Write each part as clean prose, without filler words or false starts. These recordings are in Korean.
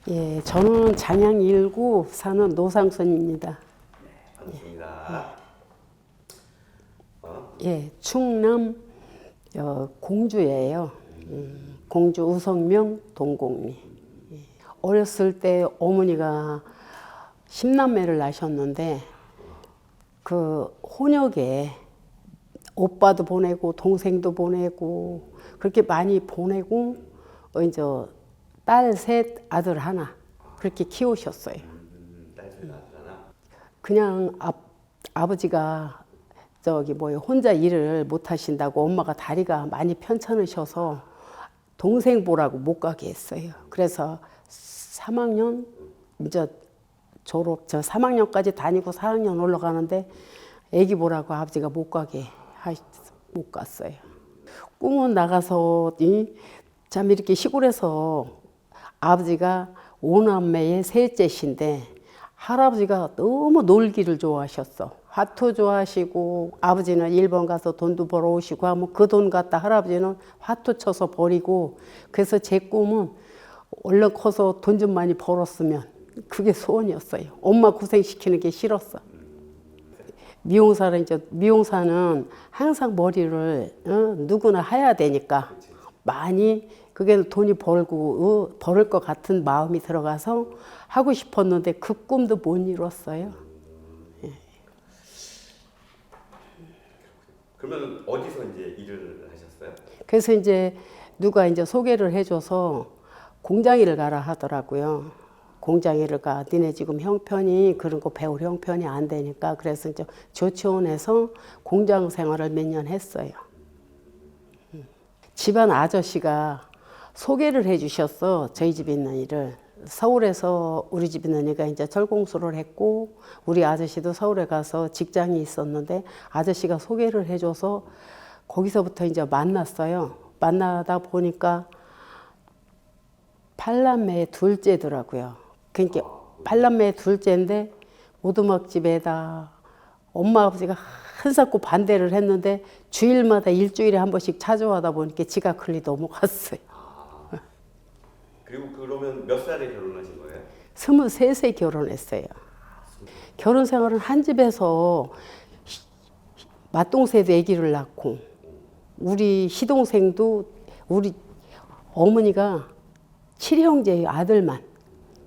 예, 저는 장양 1구 사는 노상순입니다. 반갑습니다. 예, 충남 공주예요. 공주 우성명 동곡리. 예. 어렸을 때 어머니가 10남매를 낳으셨는데 그 혼역에 오빠도 보내고 동생도 보내고 그렇게 많이 보내고 이제 딸 셋 아들 하나 그렇게 키우셨어요. 딸 셋, 아들 하나. 그냥 아버지가 저기 뭐요 혼자 일을 못 하신다고 엄마가 다리가 많이 편찮으셔서 동생 보라고 못 가게 했어요. 그래서 3학년 이제 졸업 3학년까지 다니고 4학년 올라가는데 애기 보라고 아버지가 못 가게 못 갔어요. 꿈은 나가서 참 이렇게 시골에서 아버지가 5남매의 셋째신데 할아버지가 너무 놀기를 좋아하셨어. 화투 좋아하시고 아버지는 일본 가서 돈도 벌어오시고 하면 그 돈 갖다 할아버지는 화투 쳐서 버리고 그래서 제 꿈은 얼른 커서 돈 좀 많이 벌었으면 그게 소원이었어요. 엄마 고생시키는 게 싫었어. 미용사는 항상 머리를 누구나 해야 되니까 많이 그게 돈이 벌을 것 같은 마음이 들어가서 하고 싶었는데 그 꿈도 못 이뤘어요. 예. 그러면 어디서 이제 일을 하셨어요? 그래서 이제 누가 이제 소개를 해줘서 공장일을 가라 하더라고요. 공장일을 가. 니네 지금 형편이 그런 거 배울 형편이 안 되니까 그래서 이제 조치원에서 공장 생활을 몇 년 했어요. 집안 아저씨가 소개를 해주셨어. 저희 집에 있는 일을. 서울에서 우리 집에 있는 애가 이제 철공소를 했고 우리 아저씨도 서울에 가서 직장이 있었는데 아저씨가 소개를 해줘서 거기서부터 이제 만났어요. 만나다 보니까 8남매의 둘째더라고요. 그러니까 8남매의 둘째인데 오두막집에다 엄마 아버지가 한사코 반대를 했는데 주일마다 일주일에 한 번씩 찾아와다 보니까 지가 클리 넘어갔어요. 그리고 그러면 몇 살에 결혼하신 거예요? 23세 결혼했어요. 결혼 생활은 한 집에서 맏동생도 아기를 낳고 우리 시동생도 우리 어머니가 7형제예요. 아들만.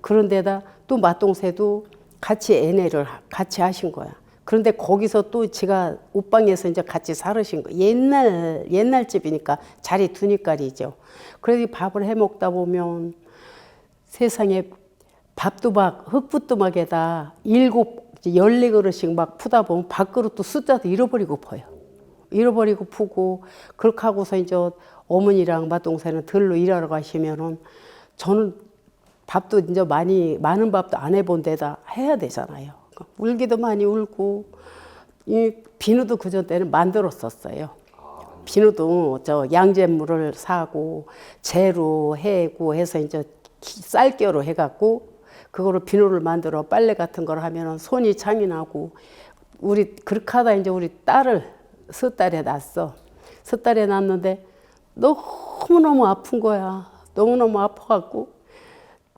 그런데다 또 맏동생도 같이 애내를 같이 하신 거야. 그런데 거기서 또 제가 옷방에서 이제 같이 살으신 거. 옛날 집이니까 자리 두니까이죠. 그래서 밥을 해 먹다 보면 세상에 밥도 막 흙부뚜막에다 14그릇씩 막 푸다 보면 밥그릇도 숫자도 잃어버리고 퍼요. 잃어버리고 푸고 그렇게 하고서 이제 어머니랑 맏동생은 들로 일하러 가시면은 저는 밥도 이제 많은 밥도 안 해본 데다 해야 되잖아요. 울기도 많이 울고 이 비누도 그전 때는 만들었었어요. 비누도 저 양잿물을 사고 재로 해고 해서 이제 쌀겨로 해갖고 그거를 비누를 만들어 빨래 같은 걸 하면은 손이 창이 나고 우리 그렇게 하다 이제 우리 딸을 섣달에 낳았어. 섣달에 낳았는데 너무너무 아픈 거야. 너무너무 아파갖고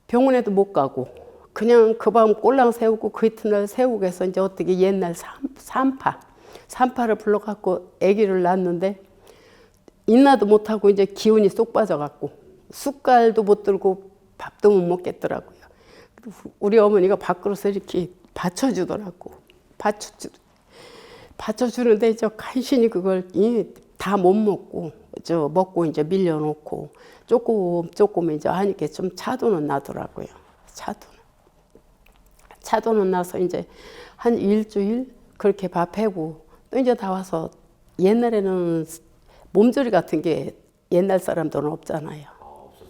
병원에도 못 가고 그냥 그 밤 꼴랑 세우고 그 이튿날 세우고 해서 이제 어떻게 옛날 산파를 불러갖고 아기를 낳았는데 인나도 못하고 이제 기운이 쏙 빠져갖고 숟갈도 못 들고 밥도 못 먹겠더라고요. 우리 어머니가 밥그릇을 이렇게 받쳐주더라고. 받쳐주는데 저 간신히 그걸 다 못 먹고 먹고 이제 밀려놓고 조금 이제 하니까 좀 차도는 나더라고요. 차도는 나서 이제 한 일주일 그렇게 밥 해고 또 이제 다 와서 옛날에는 몸조리 같은 게 옛날 사람들은 없잖아요.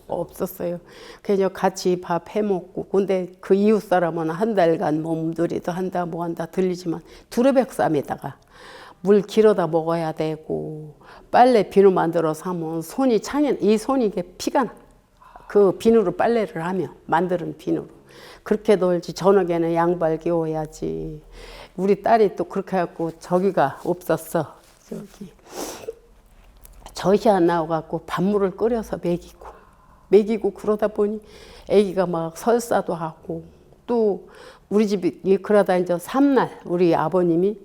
없었어요. 그래서 같이 밥 해먹고 근데 그 이웃 사람은 한 달간 몸조리도 한다 뭐 한다 들리지만 두루백삼에다가 물 길어다 먹어야 되고 빨래 비누 만들어서 하면 손이 이 손이 이게 피가 나. 그 비누로 빨래를 하면 만드는 비누로 그렇게 놀지. 저녁에는 양발 끼워야지. 우리 딸이 또 그렇게 해갖고 저기가 없었어. 젖이 안 나와갖고 밥물을 끓여서 먹이고 먹이고 그러다 보니 아기가 막 설사도 하고 또 우리 집이 그러다 이제 삼날 우리 아버님이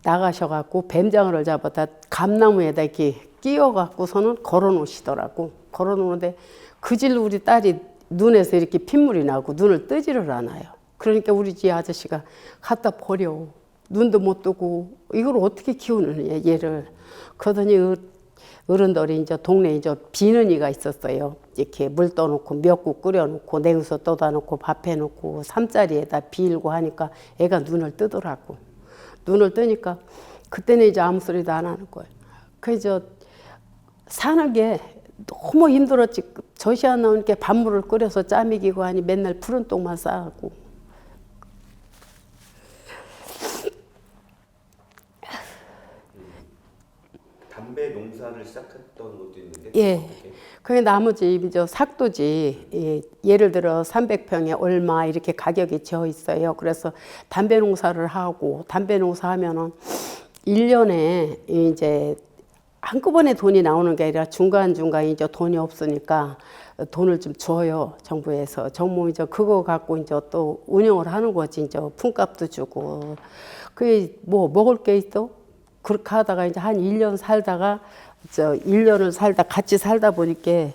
나가셔갖고 뱀장어를 잡아다 감나무에다 이렇게 끼워갖고서는 걸어놓으시더라고. 걸어놓는데 그 질로 우리 딸이 눈에서 이렇게 핏물이 나고 눈을 뜨지를 않아요. 그러니까 우리 집 아저씨가 갖다 버려. 눈도 못 뜨고 이걸 어떻게 키우느냐 얘를. 그러더니 어른들이 이제 동네에 이제 비는이가 있었어요. 이렇게 물 떠놓고 미역국 끓여놓고 냉수 떠다 놓고 밥 해놓고 삼자리에다 빌고 하니까 애가 눈을 뜨더라고. 눈을 뜨니까 그때는 이제 아무 소리도 안 하는 거예요. 그래서 사는 게 너무 힘들었지. 젖이 안 나오니까 밥물을 끓여서 짜 먹이고 하니 맨날 푸른 똥만 싸고. 담배 농사를 시작했던 것도 있는데 예. 어떻게? 그게 나무집 이제 삭도지. 예. 예를 들어 300평에 얼마 이렇게 가격이 지어 있어요. 그래서 담배 농사를 하고 담배 농사하면은 1년에 이제 한꺼번에 돈이 나오는 게 아니라 중간중간 이제 돈이 없으니까 돈을 좀 줘요. 정부에서. 정부 이제 그거 갖고 이제 또 운영을 하는 거지. 이제 품값도 주고. 그게 뭐 먹을 게 있어? 그렇게 하다가 이제 한 1년 살다가 1년을 살다 같이 살다 보니까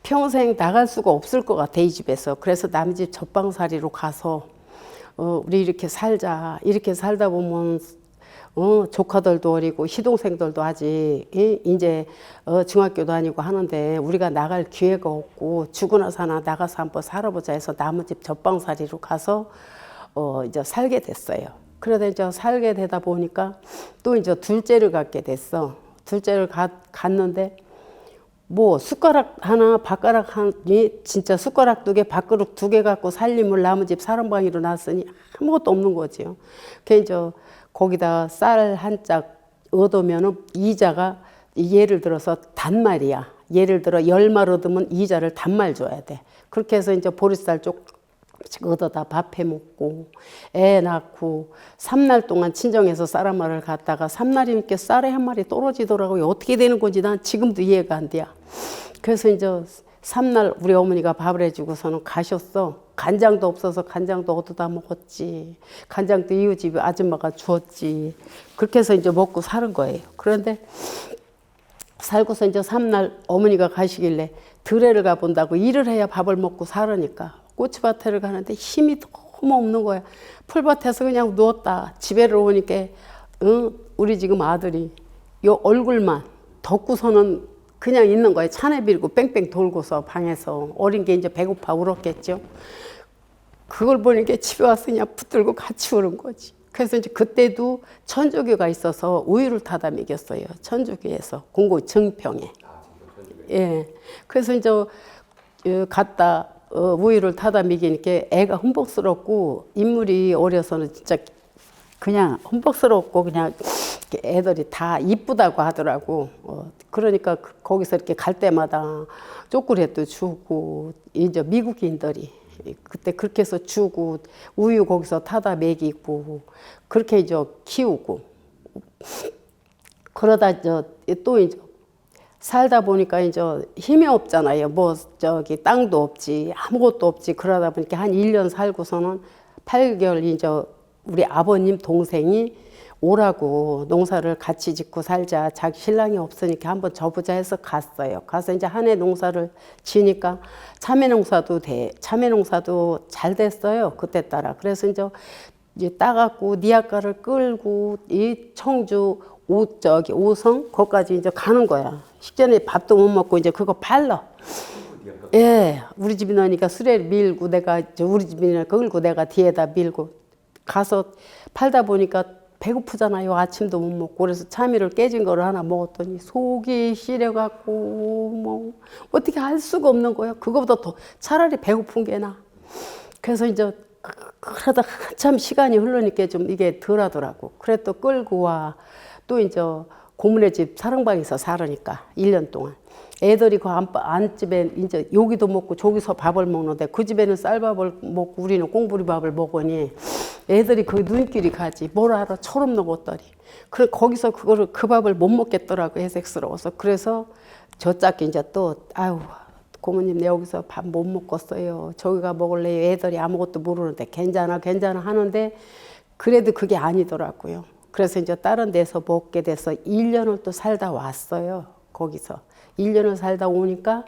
평생 나갈 수가 없을 것 같아 이 집에서. 그래서 남 집 젖방살이로 가서 우리 이렇게 살자. 이렇게 살다 보면 조카들도 어리고 시동생들도 아직 이제 중학교 다니고 하는데 우리가 나갈 기회가 없고 죽으나 사나 나가서 한번 살아보자 해서 나무집 젖방살이로 가서 이제 살게 됐어요. 그러다 이제 살게 되다 보니까 또 이제 둘째를 갖게 됐어. 둘째를 갔는데 뭐 숟가락 하나 밥가락 하니 진짜 숟가락 2개 밥그릇 2개 갖고 살림을 나무집 사람방이로 놨으니 아무것도 없는 거지요. 그래서 이제 거기다 쌀 한 짝 얻으면은 이자가 예를 들어서 단말이야. 예를 들어 10말 얻으면 이자를 단말 줘야 돼. 그렇게 해서 이제 보리쌀 조금씩 얻어다 밥 해 먹고 애 낳고 3날 동안 친정에서 쌀 한 마리를 갖다가 3날이니까 쌀이 한 마리 떨어지더라고요. 어떻게 되는 건지 난 지금도 이해가 안 돼. 그래서 이제 3날 우리 어머니가 밥을 해주고서는 가셨어. 간장도 없어서 간장도 얻어다 먹었지. 간장도 이웃집 아줌마가 주었지. 그렇게 해서 이제 먹고 사는 거예요. 그런데 살고서 이제 3날 어머니가 가시길래 들에를 가본다고 일을 해야 밥을 먹고 살으니까 고추밭에를 가는데 힘이 너무 없는 거야. 풀밭에서 그냥 누웠다. 집에를 오니까 우리 지금 아들이 요 얼굴만 덮고서는 그냥 있는 거예요. 차내 빌고 뺑뺑 돌고서 방에서. 어린 게 이제 배고파 울었겠죠. 그걸 보니까 집에 와서 그냥 붙들고 같이 우는 거지. 그래서 이제 그때도 천주교가 있어서 우유를 타다 먹였어요. 천주교에서 공고 정평에. 예. 그래서 이제 갔다 우유를 타다 먹이니까 애가 흠뻑스럽고 인물이 어려서는 진짜 그냥 흠뻑스럽고 그냥 애들이 다 이쁘다고 하더라고. 그러니까 거기서 이렇게 갈 때마다 초콜릿도 주고 이제 미국인들이 그때 그렇게 해서 주고 우유 거기서 타다 먹이고 그렇게 이제 키우고 그러다 또 이제 살다 보니까 이제 힘이 없잖아요. 뭐 저기 땅도 없지 아무것도 없지. 그러다 보니까 한 1년 살고서는 8개월 이제 우리 아버님 동생이 오라고 농사를 같이 짓고 살자. 자기 신랑이 없으니까 한번 줘보자 해서 갔어요. 가서 이제 한 해 농사를 지니까 참외 농사도 잘 됐어요. 그때 따라. 그래서 이제 따갖고 니아가를 끌고 이 청주 오성 거기까지 이제 가는 거야. 식전에 밥도 못 먹고 이제 그거 팔러. 예, 우리 집이 나니까 수레 밀고 내가 우리 집이나 끌고 내가 뒤에다 밀고 가서 팔다 보니까 배고프잖아요. 아침도 못 먹고. 그래서 참외를 깨진 거를 하나 먹었더니 속이 시려갖고 뭐 어떻게 할 수가 없는 거야. 그거보다 더 차라리 배고픈 게 나. 그래서 이제 그러다 한참 시간이 흐르니까 좀 이게 덜 하더라고. 그래 또 끌고 와. 또 이제 고모네 집 사랑방에서 살으니까 1년 동안. 애들이 그 안집에 이제 여기도 먹고 저기서 밥을 먹는데 그 집에는 쌀밥을 먹고 우리는 꽁부리밥을 먹으니 애들이 그 눈길이 가지. 뭘 알아? 철없는 것들이. 그래 거기서 그 밥을 못 먹겠더라고 해색스러워서. 그래서 저짝이 이제 또 아유 고모님 내 여기서 밥 못 먹겠어요. 저기가 먹을래요. 애들이 아무것도 모르는데 괜찮아 하는데 그래도 그게 아니더라고요. 그래서 이제 다른 데서 먹게 돼서 1년을 또 살다 왔어요. 거기서 1년을 살다 오니까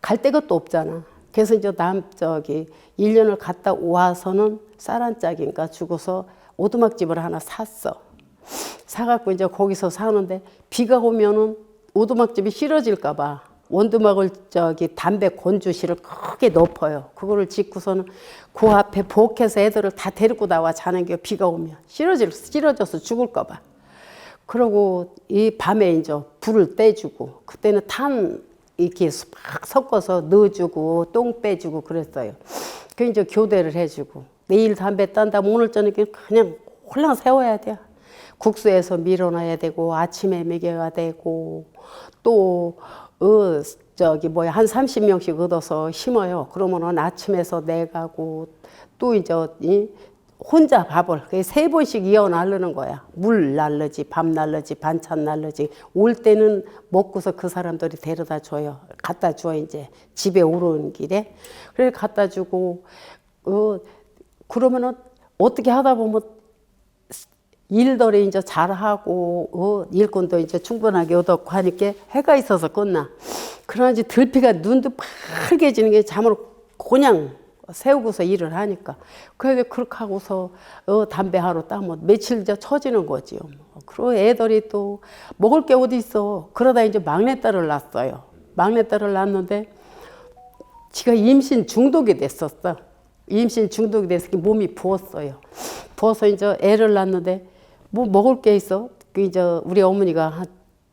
갈 데가 또 없잖아. 그래서 이제 1년을 갔다 와서는 쌀 한 짝인가 주고서 오두막집을 하나 샀어. 사갖고 이제 거기서 사는데 비가 오면은 오두막집이 싫어질까 봐 원두막을 담배 건조실을 크게 높여요. 그거를 짓고서는 그 앞에 복해서 애들을 다 데리고 나와 자는 게 비가 오면 싫어져서 죽을까 봐. 그러고 이 밤에 이제 불을 떼주고 그때는 탄 이렇게 막 섞어서 넣어주고 똥 빼주고 그랬어요. 그 이제 교대를 해주고 내일 담배 딴 다음 오늘 저녁에 그냥 홀랑 세워야 돼. 국수에서 밀어놔야 되고 아침에 먹여야 되고 또 한 30명씩 얻어서 심어요. 그러면은 아침에서 내가고 또 이제 혼자 밥을 3번씩 이어 나르는 거야. 물 날르지, 밥 날르지, 반찬 날르지. 올 때는 먹고서 그 사람들이 데려다 줘요. 갖다 줘 이제 집에 오르는 길에. 그래 갖다 주고 그러면은 어떻게 하다 보면 일들이 이제 잘하고 일꾼도 이제 충분하게 얻었고 하니까 해가 있어서 끝나. 그러나 들피가 눈도 빨개지는 게 잠을 그냥 세우고서 일을 하니까. 그래서 그렇게 하고서 담배 하루 따면 며칠 이제 처지는 거지요. 그리고 애들이 또 먹을 게 어디 있어. 그러다 이제 막내딸을 낳았어요. 막내딸을 낳았는데 지가 임신 중독이 됐었어. 임신 중독이 돼서 몸이 부었어요. 부어서 이제 애를 낳았는데 뭐 먹을 게 있어? 이제 우리 어머니가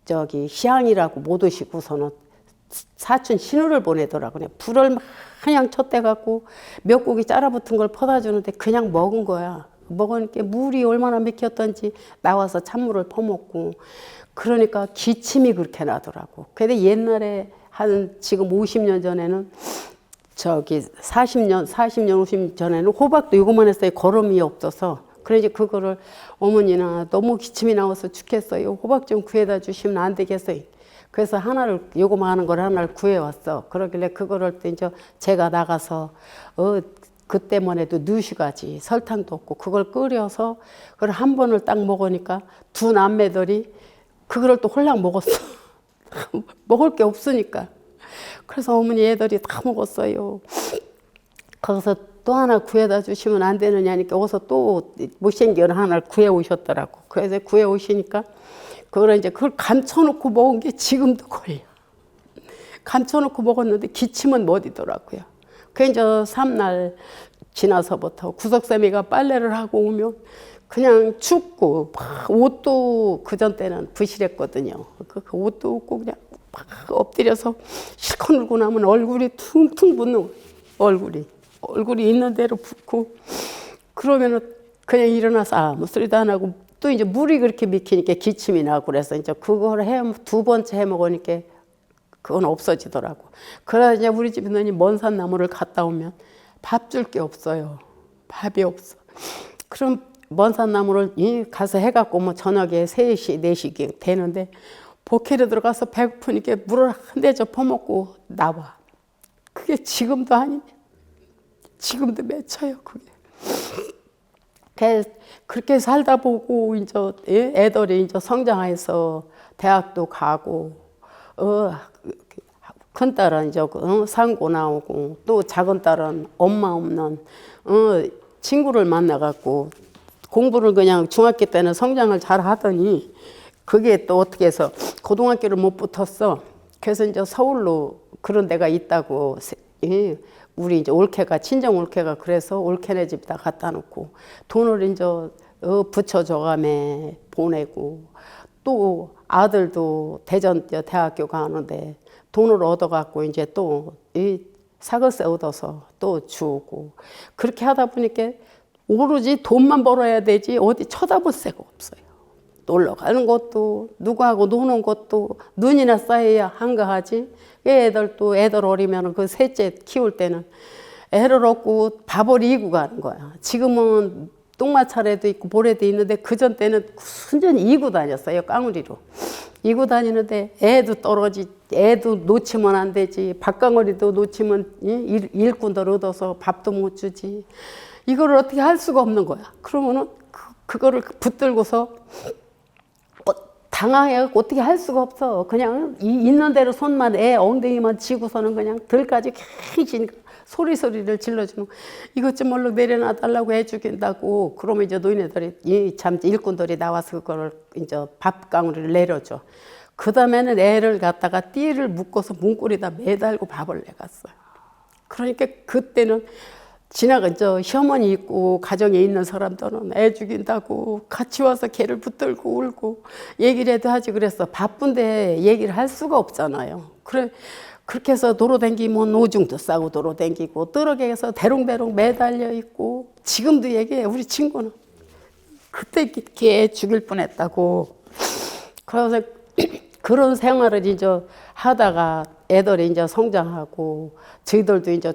희양이라고 못 오시고서는 사촌 신우를 보내더라고. 그냥 불을 마냥 쳤대갖고 몇 짜라붙은 걸 퍼다 주는데 그냥 먹은 거야. 먹으니까 물이 얼마나 맥혔던지 나와서 찬물을 퍼먹고 그러니까 기침이 그렇게 나더라고. 근데 옛날에 한 지금 50년 전에는 40년 50년 전에는 호박도 요거만 했어요. 거름이 없어서. 그래서 그거를 어머니나 너무 기침이 나와서 죽겠어요. 호박 좀 구해다 주시면 안 되겠어요. 그래서 하나를 요거만 걸 하나를 구해왔어. 그러길래 그거를 또 이제 제가 나가서 그때만 해도 2시까지 설탕도 없고 그걸 끓여서 그걸 한 번을 딱 먹으니까 두 남매들이 그거를 또 홀랑 먹었어. 먹을 게 없으니까. 그래서 어머니 애들이 다 먹었어요. 거기서 또 하나 구해다 주시면 안 되느냐니까 어서 또 못생긴 하나를 구해 오셨더라고. 그래서 구해 오시니까 그걸 감춰놓고 먹은 게 지금도 걸려. 감춰놓고 먹었는데 기침은 멎이더라고요. 그 이제 3날 지나서부터 구석쇠미가 빨래를 하고 오면 그냥 춥고 막 옷도 그전 때는 부실했거든요. 그 옷도 없고 그냥 막 엎드려서 실컷 울고 나면 얼굴이 퉁퉁 붓는 얼굴이 있는 대로 붓고 그러면은 그냥 일어나서 아무 소리도 안 하고 또 이제 물이 그렇게 맥히니까 기침이 나고 그래서 이제 그걸 2번째 해 먹으니까 그건 없어지더라고. 그러다 이제 우리 집에 있는 먼 산 나무를 갔다 오면 밥 줄 게 없어요. 밥이 없어. 그럼 먼 산 나무를 가서 해갖고 뭐 저녁에 3시, 4시 되는데 복회로 들어가서 배고프니까 물을 한 대접 퍼먹고 나와. 그게 지금도 아니네. 지금도 맺혀요, 그게. 그렇게 살다 보고 이제 애들이 이제 성장해서 대학도 가고 큰 딸은 이제 상고 나오고 또 작은 딸은 엄마 없는 친구를 만나갖고 공부를 그냥 중학교 때는 성장을 잘 하더니 그게 또 어떻게 해서 고등학교를 못 붙었어. 그래서 이제 서울로 그런 데가 있다고 우리 이제 올케가 친정 올케가 그래서 올케네 집에다 갖다 놓고 돈을 이제 붙여줘가며 보내고 또 아들도 대전 대학교 가는데 돈을 얻어갖고 이제 또 사글세 얻어서 또 주고 그렇게 하다 보니까 오로지 돈만 벌어야 되지 어디 쳐다볼 새가 없어요. 놀러 가는 것도 누구하고 노는 것도 눈이나 쌓여야 한가하지. 애들 또 애들 어리면 그 셋째 키울 때는 애를 얻고 밥을 이고 가는 거야. 지금은 똥마차례도 있고 모래도 있는데 그전 때는 순전히 이고 다녔어요. 깡우리로 이고 다니는데 애도 놓치면 안 되지. 밥강우리도 놓치면 일꾼들 얻어서 밥도 못 주지. 이거를 어떻게 할 수가 없는 거야. 그러면은 그거를 붙들고서 당황해갖고 어떻게 할 수가 없어. 그냥 있는 대로 손만 애 엉덩이만 쥐고서는 그냥 들까지 갱신 소리를 질러주는 이것 좀 얼른 내려놔 달라고 해주긴다고. 그러면 이제 노인네들이 참 일꾼들이 나와서 그거를 이제 밥강우리를 내려줘. 그 다음에는 애를 갖다가 띠를 묶어서 문고리에다 매달고 밥을 내갔어요. 그러니까 그때는 저 시어머니 있고 가정에 있는 사람들은 애 죽인다고 같이 와서 걔를 붙들고 울고 얘기를 해도 하지. 그래서 바쁜데 얘기를 할 수가 없잖아요. 그렇게 해서 도로 댕기면 오줌도 싸고 도로 댕기고 뜨럭에서 대롱대롱 매달려 있고 지금도 얘기해. 우리 친구는 그때 걔 죽일 뻔했다고. 그래서 그런 생활을 이제 하다가 애들이 이제 성장하고 저희들도 이제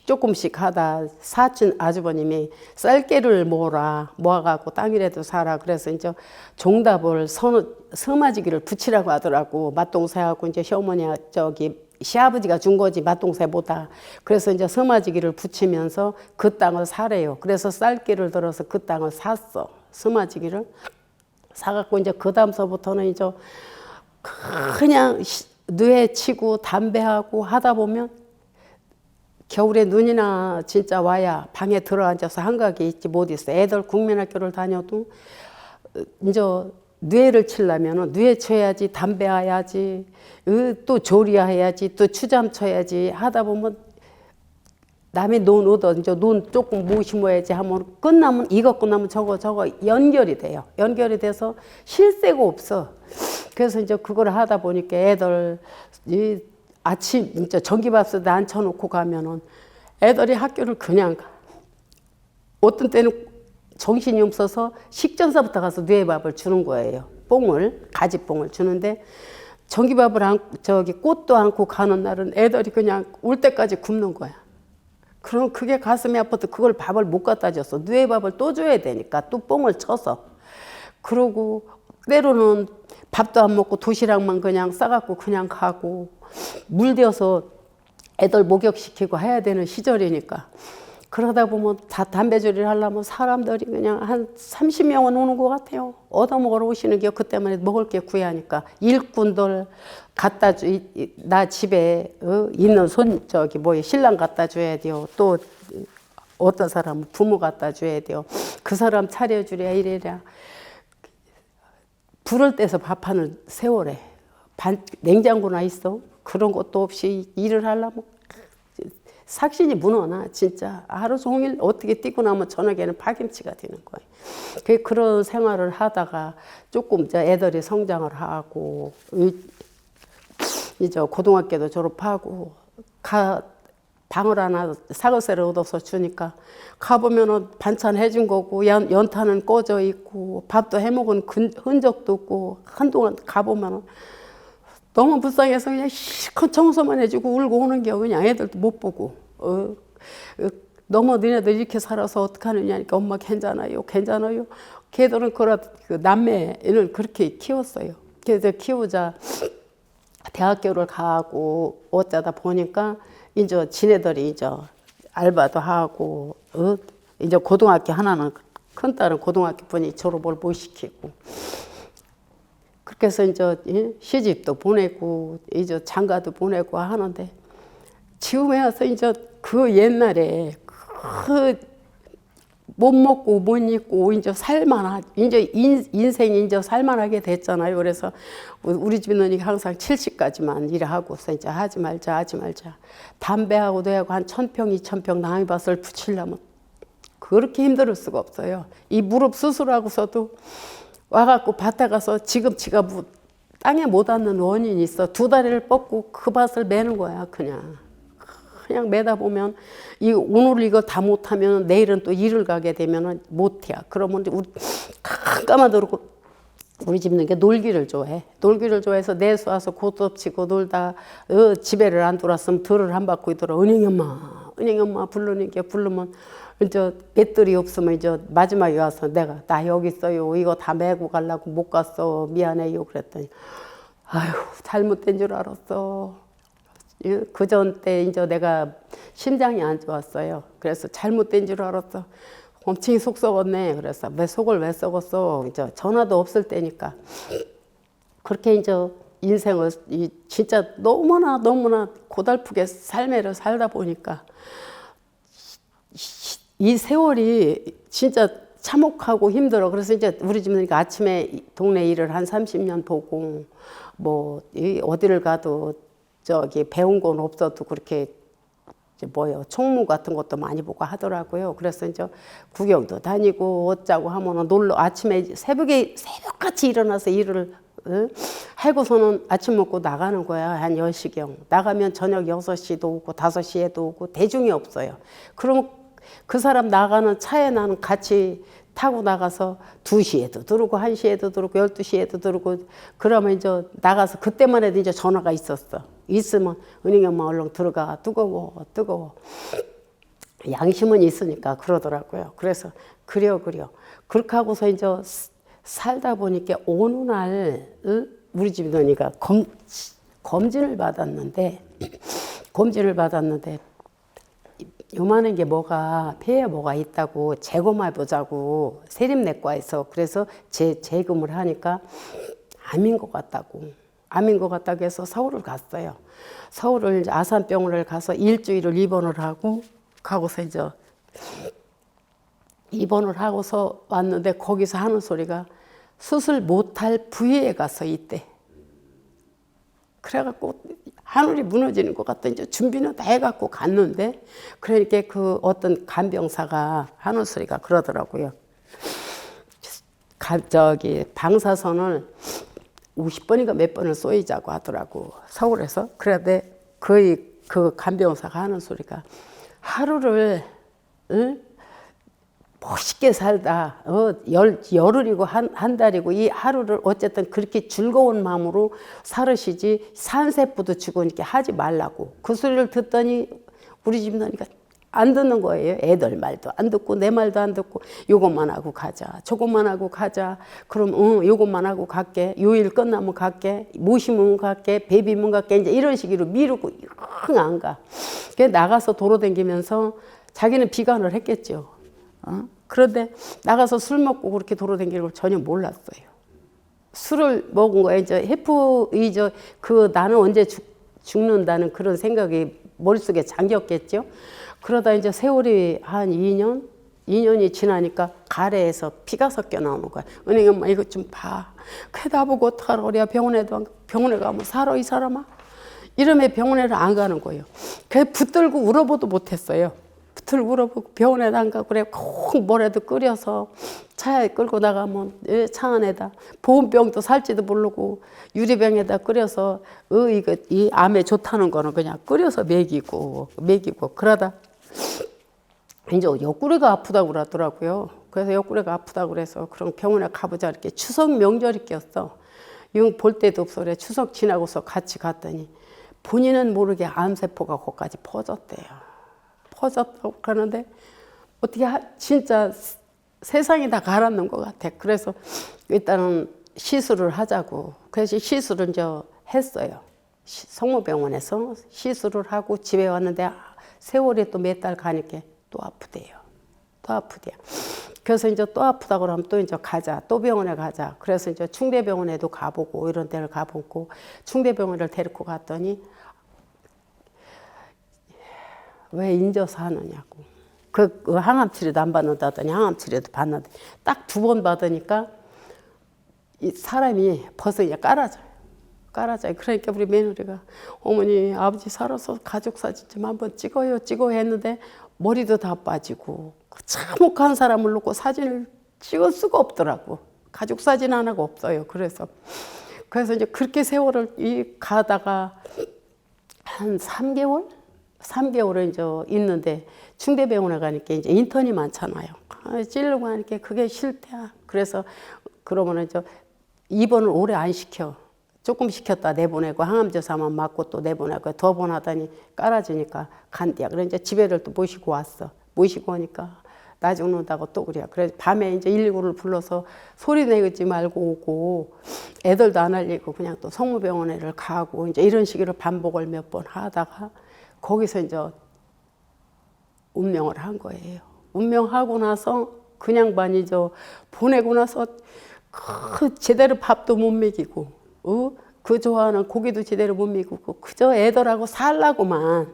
조금씩 하다 사촌 아주버님이 쌀개를 모아갖고 땅이라도 사라. 그래서 이제 종답을 서마지기를 붙이라고 하더라고. 맏동생하고 이제 시어머니 시아버지가 준 거지 맏동생보다. 그래서 이제 서마지기를 붙이면서 그 땅을 사래요. 그래서 쌀개를 들어서 그 땅을 샀어. 서마지기를 사갖고 이제 그 다음서부터는 이제 그냥 뇌 치고 담배하고 하다 보면 겨울에 눈이나 진짜 와야 방에 들어앉아서 한가하게 있지 못 있어. 애들 국민학교를 다녀도 이제 뇌를 치려면 뇌 쳐야지, 담배 해야지, 또 조리야 해야지, 또 추잠 쳐야지 하다 보면 남의 논 얻어 이제 논 조금 뭐 심어야지 하면 이거 끝나면 저거 연결이 돼요. 연결이 돼서 쉴 새가 없어. 그래서 이제 그걸 하다 보니까 애들 아침 이제 전기밥솥에 앉혀놓고 가면은 애들이 학교를 그냥 가. 어떤 때는 정신이 없어서 식전사부터 가서 뇌밥을 주는 거예요. 가지뽕을 주는데 전기밥을 꽃도 안고 가는 날은 애들이 그냥 올 때까지 굶는 거야. 그럼 그게 가슴이 아파도 그걸 밥을 못 갖다 줬어. 뇌밥을 또 줘야 되니까 또 뽕을 쳐서. 그러고 때로는 밥도 안 먹고 도시락만 그냥 싸갖고 그냥 가고 물대어서 애들 목욕시키고 해야 되는 시절이니까. 그러다 보면 다 담배조리를 하려면 사람들이 그냥 한 30명은 오는 것 같아요. 얻어먹으러 오시는 게 그때만 해도 먹을 게 구애하니까 일꾼들 나 집에 있는 신랑 갖다 줘야 돼요. 또 어떤 사람은 부모 갖다 줘야 돼요. 그 사람 차려주랴 이래랴. 불을 떼서 밥판을 세워래. 냉장고나 있어. 그런 것도 없이 일을 하려면 삭신이 무너나 진짜 하루 종일 어떻게 뛰고 나면 저녁에는 파김치가 되는 거예요. 그런 생활을 하다가 조금 이제 애들이 성장을 하고 이제 고등학교도 졸업하고 방을 하나 사글세를 얻어서 주니까 가보면은 반찬 해준 거고 연탄은 꺼져 있고 밥도 해먹은 흔적도 없고 한동안 가보면은 너무 불쌍해서 그냥 실컷 청소만 해주고 울고 오는 게 그냥 애들도 못 보고 너무 너네들 이렇게 살아서 어떡하느냐니까 엄마 괜찮아요. 걔들은 그 남매는 그렇게 키웠어요. 그래서 키우자 대학교를 가고 어쩌다 보니까 이제 지네들이 이제 알바도 하고 이제 고등학교 하나는 큰 딸은 고등학교 분이 졸업을 못 시키고 그렇게 해서 이제 시집도 보내고 이제 장가도 보내고 하는데 지금에 와서 이제 그 옛날에 못 먹고 못 입고 이제 인생이 이제 살만하게 됐잖아요. 그래서 우리 집은 항상 70까지만 일하고서 이제 하지 말자. 담배하고 뇌하고 한 1000평, 2000평 남이밭을 붙이려면 그렇게 힘들 수가 없어요. 이 무릎 수술하고서도 와갖고 밭에 가서 지금 지가 땅에 못 앉는 원인이 있어. 2다리를 뻗고 그 밭을 매는 거야, 그냥. 그냥 매다 보면 오늘 이거 다 못하면 내일은 또 일을 가게 되면 못해. 그러면 우리 깜깜하도록 우리 집는 게 놀기를 좋아해. 놀기를 좋아해서 내수 와서 고톱치고 놀다 집에를 안 돌았으면 들을 안 받고 있더라. 은행이 엄마 부르니까 부르면 이제 맷들이 없으면 이제 마지막에 와서 나 여기 있어요. 이거 다 메고 가려고 못 갔어. 미안해요. 그랬더니 아휴 잘못된 줄 알았어. 그 전 때 이제 내가 심장이 안 좋았어요. 그래서 잘못된 줄 알았어. 엄청 속 썩었네. 그래서 왜 속을 왜 썩었어? 이제 전화도 없을 때니까. 그렇게 이제 인생을 진짜 너무나 고달프게 삶을 살다 보니까 이 세월이 진짜 참혹하고 힘들어. 그래서 이제 우리 집은 아침에 동네 일을 한 30년 보고 뭐 어디를 가도 저기 배운 건 없어도 그렇게 총무 같은 것도 많이 보고 하더라고요. 그래서 이제 구경도 다니고 어쩌고 하면은 아침에 새벽같이 일어나서 일을 하고서는 아침 먹고 나가는 거야. 한 10시경. 나가면 저녁 6시도 오고 5시에도 오고 대중이 없어요. 그럼 그 사람 나가는 차에 나는 같이 타고 나가서 2시에도 들어오고 1시에도 들어오고 12시에도 들어오고 그러면 이제 나가서 그때만 해도 이제 전화가 있으면 은행이 엄마 얼른 들어가 뜨거워 양심은 있으니까 그러더라고요. 그래서 그래요 그렇게 하고서 이제 살다 보니까 어느 날 우리 집 너니가 검진을 받았는데 요만한 게 폐에 뭐가 있다고 재검해 보자고 세림내과에서 그래서 재검을 하니까 암인 것 같다고 해서 서울을 갔어요. 서울을 이제 아산병원을 가서 일주일을 입원을 가고서 이제 입원을 하고서 왔는데 거기서 하는 소리가 수술 못할 부위에 가서 있대. 그래갖고 하늘이 무너지는 것 같다. 이제 준비는 다 해갖고 갔는데 그러니까 그 어떤 간병사가 하는 소리가 그러더라고요. 방사선을 50번인가 몇 번을 쏘이자고 하더라고 서울에서. 그런데 그 간병사가 하는 소리가 하루를 멋있게 살다 열흘이고 한 달이고 이 하루를 어쨌든 그렇게 즐거운 마음으로 살으시지 산세포도 주고 이렇게 하지 말라고. 그 소리를 듣더니 우리 집 너니까 안 듣는 거예요. 애들 말도 안 듣고 내 말도 안 듣고 요것만 하고 가자 저것만 하고 가자. 그럼 요것만 하고 갈게. 요일 끝나면 갈게. 모시면 갈게. 베비면 갈게. 이제 이런 식으로 미루고 안 가. 그래서 나가서 도로다니면서 자기는 비관을 했겠죠. 그런데 나가서 술 먹고 그렇게 돌아다니는 걸 전혀 몰랐어요. 술을 먹은 거에 나는 언제 죽는다는 그런 생각이 머릿속에 잠겼겠죠. 그러다 이제 세월이 한 2년이 지나니까 가래에서 피가 섞여 나오는 거야. 은행이 엄마 이것 좀 봐. 그래 나보고 어떡하라 그래야 병원에 가면 살아 이 사람아? 이러면 병원에를 안 가는 거예요. 그래서 붙들고 울어보도 못했어요. 붙들고 울어보고 병원에 안 가고 그래 꼭 뭐라도 끓여서 차에 끌고 나가면 차 안에다 보온병도 살지도 모르고 유리병에다 끓여서 이 암에 좋다는 거는 그냥 끓여서 먹이고 그러다 이제 옆구리가 아프다고 그러더라고요. 그래서 옆구리가 아프다고 그래서 그럼 병원에 가보자 이렇게 추석 명절이 꼈어. 이거 볼 데도 없어. 그래 추석 지나고서 같이 갔더니 본인은 모르게 암세포가 거기까지 퍼졌대요. 퍼졌다고 그러는데 어떻게 진짜 세상이 다 가라앉는 것 같아. 그래서 일단은 시술을 하자고. 그래서 시술을 이제 했어요. 성모병원에서 시술을 하고 집에 왔는데 세월이 또 몇 달 가니까 또 아프대요. 그래서 이제 또 아프다 그러면 또 이제 가자. 또 병원에 가자. 그래서 이제 충대병원에도 가보고 이런 데를 가보고 충대병원을 데리고 갔더니 왜 인져서 하느냐고. 그 항암 치료도 안 받는다더니 항암 치료도 받는데 딱 2번 받으니까 이 사람이 벌써 이제 깔아져요. 그러니까 우리 며느리가 어머니 아버지 살아서 가족 사진 좀 한번 찍어요 했는데 머리도 다 빠지고 참혹한 사람을 놓고 사진을 찍을 수가 없더라고. 가족 사진 하나가 없어요. 그래서 이제 그렇게 세월을 가다가 한 3개월 3개월을 이제 있는데 충대병원에 가니까 이제 인턴이 많잖아요. 찌르고 하니까 그게 싫대야. 그래서 그러면은 입원을 오래 안 시켜. 조금 시켰다 내보내고 항암주사만 맞고 또 내보내고 더 보내더니 깔아주니까 간대야. 그래 이제 집에를 또 모시고 왔어. 모시고 오니까 나 죽는다고 또 그래요. 그래서 밤에 이제 119를 불러서 소리 내지 말고 오고 애들도 안 알리고 그냥 또 성모병원에를 가고 이제 이런 식으로 반복을 몇 번 하다가 거기서 이제 운명을 한 거예요. 운명하고 나서 그냥 반이 보내고 나서 제대로 밥도 못 먹이고 그 좋아하는 고기도 제대로 못 먹이고 그저 애들하고 살라고만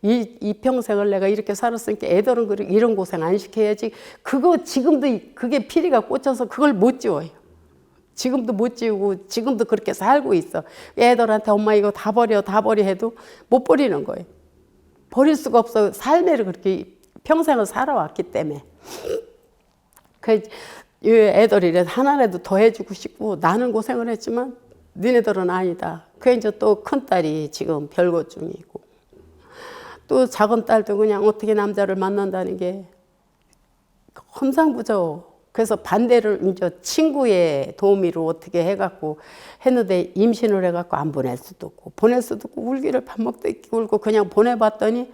이 평생을 내가 이렇게 살았으니까 애들은 이런 고생 안 시켜야지. 그거 지금도 그게 피리가 꽂혀서 그걸 못 지워요. 지금도 못 지우고 지금도 그렇게 살고 있어. 애들한테 엄마 이거 다 버려 해도 못 버리는 거예요. 버릴 수가 없어. 삶을 그렇게 평생을 살아왔기 때문에. 그 애들이 하나라도 더 해주고 싶고 나는 고생을 했지만 너네들은 아니다. 그 이제 또 큰딸이 지금 별거 중이고 또 작은 딸도 그냥 어떻게 남자를 만난다는 게 험상궂어. 그래서 반대를 이제 친구의 도우미로 어떻게 해갖고 했는데 임신을 해갖고 안 보낼 수도 없고 보낼 수도 없고 울기를 밥 먹듯이 울고 그냥 보내봤더니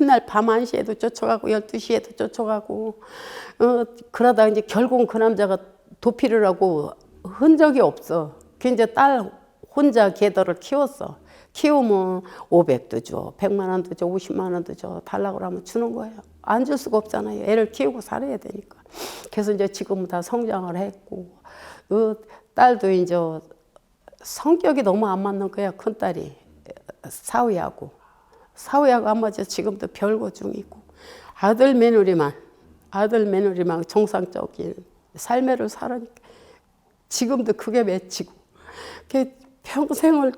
맨날 밤 1시에도 쫓아가고 12시에도 쫓아가고 그러다 이제 결국은 그 남자가 도피를 하고 흔적이 없어. 그 이제 딸 혼자 걔들을 키웠어. 키우면 500도 줘, 100만 원도 줘, 50만 원도 줘. 달라고 하면 주는 거예요. 안 줄 수가 없잖아요. 애를 키우고 살아야 되니까. 그래서 이제 지금은 다 성장을 했고, 딸도 이제 성격이 너무 안 맞는 거야, 큰 딸이. 사위하고 안 맞아. 지금도 별거 중이고. 아들 며느리만 정상적인 삶을 살으니까 지금도 그게 맺히고. 평생을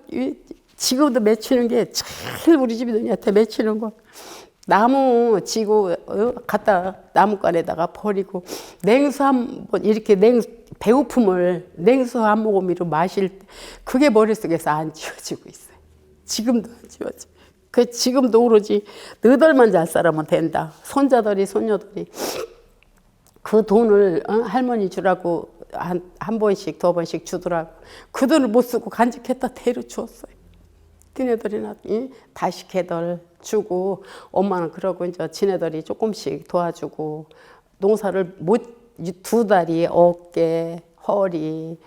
지금도 맺히는 게 제일 우리 집 누이한테 맺히는 거. 나무 지고 갖다 나무관에다가 버리고 냉수 한번 이렇게 배고픔을 냉수 한 모금으로 마실 때 그게 머릿속에서 안 지워지고 있어요. 지금도 안 지워져. 그 지금도 오로지 너희들만 잘 살아면 된다. 손자들이 손녀들이 그 돈을 할머니 주라고 한 번씩 2번씩 주더라고. 그 돈을 못 쓰고 간직했다 대로 주었어요. 니네들이나 다시 걔들 주고 엄마는 그러고 이제 지네들이 조금씩 도와주고 농사를 두 다리 어깨 허리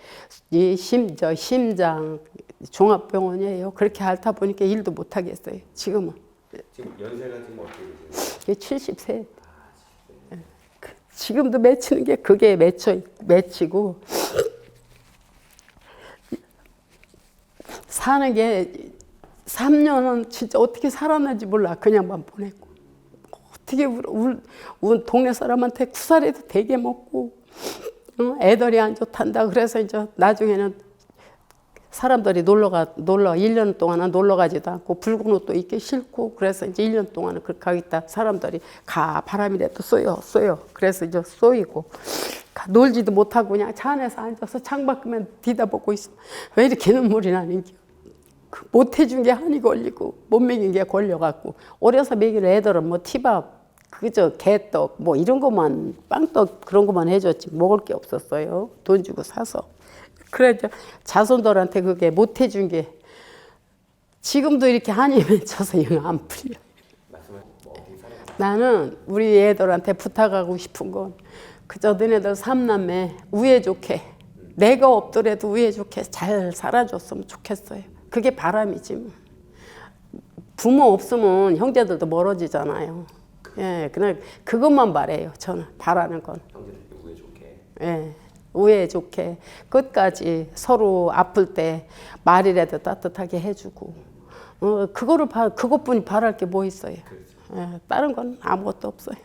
심장 종합병원이에요. 그렇게 앓다 보니까 일도 못 하겠어요. 지금은. 지금 연세가 지금 어떻게 되세요? 70세. 지금도 맺히는 게 그게 맺히고 사는 게 3년은 진짜 어떻게 살았는지 몰라. 그냥만 보내고 어떻게 우리 동네 사람한테 쿠사리도 되게 먹고 애들이 안 좋단다. 그래서 이제 나중에는 사람들이 놀러 1년 동안은 놀러 가지도 않고 붉은 옷도 입기 싫고 그래서 이제 1년 동안은 그렇게 하겠다. 사람들이 바람이라도 쏘여. 그래서 이제 쏘이고 놀지도 못하고 그냥 차 안에서 앉아서 창밖만 뒤다보고 있어. 왜 이렇게 눈물이 나는지. 못 해준 게 한이 걸리고 못 먹인 게 걸려갖고 어려서 먹이는 애들은 뭐 티밥 그저 개떡 뭐 이런 것만 빵떡 그런 것만 해줬지 먹을 게 없었어요. 돈 주고 사서. 그래서 자손들한테 그게 못 해준 게 지금도 이렇게 한이 맺혀서 영 안 풀려. 나는 우리 애들한테 부탁하고 싶은 건 그저 너네들 3남매 우애 좋게 내가 없더라도 우애 좋게 잘 살아줬으면 좋겠어요. 그게 바람이지 뭐. 부모 없으면 형제들도 멀어지잖아요. 예, 그냥 그것만 바래요. 저는 바라는 건. 형제들끼리 우애 좋게. 예, 우애 좋게 끝까지 서로 아플 때 말이라도 따뜻하게 해주고. 그것뿐이 바랄 게 뭐 있어요. 예, 다른 건 아무것도 없어요.